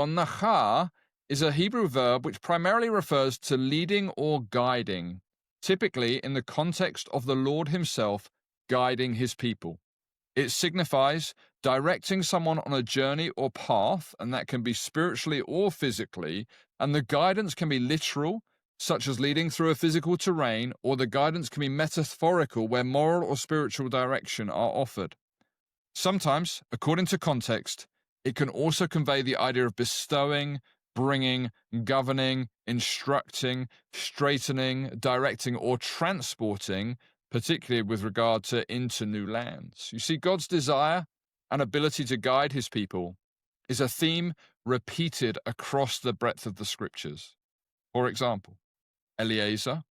Well, Nachah is a Hebrew verb which primarily refers to leading or guiding, typically in the context of the Lord himself guiding his people. It signifies directing someone on a journey or path, and that can be spiritually or physically, and the guidance can be literal, such as leading through a physical terrain, or the guidance can be metaphorical, where moral or spiritual direction are offered. Sometimes, according to context, it can also convey the idea of bestowing, bringing, governing, instructing, straightening, directing, or transporting, particularly with regard to into new lands. You see, God's desire and ability to guide his people is a theme repeated across the breadth of the scriptures. For example, Eliezer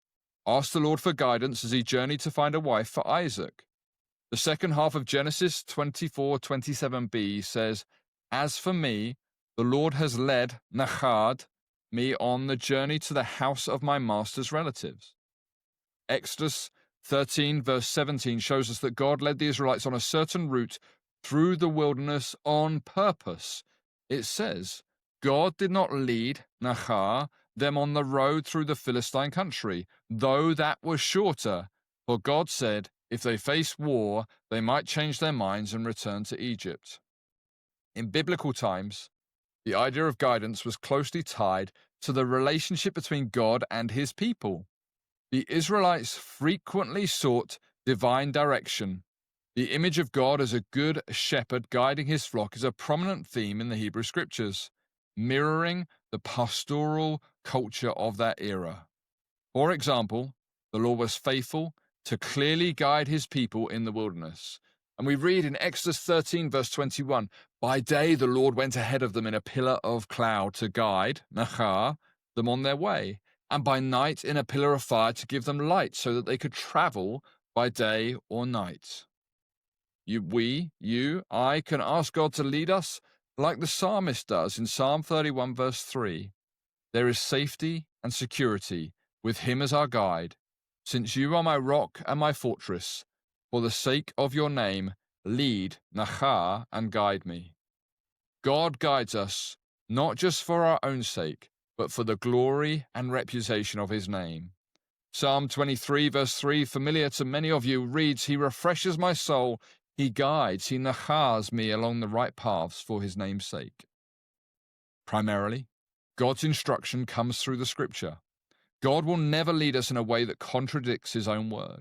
asked the Lord for guidance as he journeyed to find a wife for Isaac. The second half of Genesis 24:27b says, "As for me, the Lord has led Nachah me on the journey to the house of my master's relatives." Exodus 13 verse 17 shows us that God led the Israelites on a certain route through the wilderness on purpose. It says, God did not lead Nachah them on the road through the Philistine country, though that was shorter, for God said, if they face war, they might change their minds and return to Egypt. In biblical times, the idea of guidance was closely tied to the relationship between God and his people. The Israelites frequently sought divine direction. The image of God as a good shepherd guiding his flock is a prominent theme in the Hebrew Scriptures, mirroring the pastoral culture of that era. For example, the Lord was faithful to clearly guide his people in the wilderness. And we read in Exodus 13, verse 21, by day the Lord went ahead of them in a pillar of cloud to guide, Nachah, them on their way, and by night in a pillar of fire to give them light so that they could travel by day or night. I can ask God to lead us like the psalmist does in Psalm 31, verse 3. There is safety and security with him as our guide, since you are my rock and my fortress. For the sake of your name, lead, Nachah, and guide me. God guides us, not just for our own sake, but for the glory and reputation of his name. Psalm 23, verse 3, familiar to many of you, reads, He refreshes my soul, he guides, he nachahs me along the right paths for his name's sake. Primarily, God's instruction comes through the scripture. God will never lead us in a way that contradicts his own word.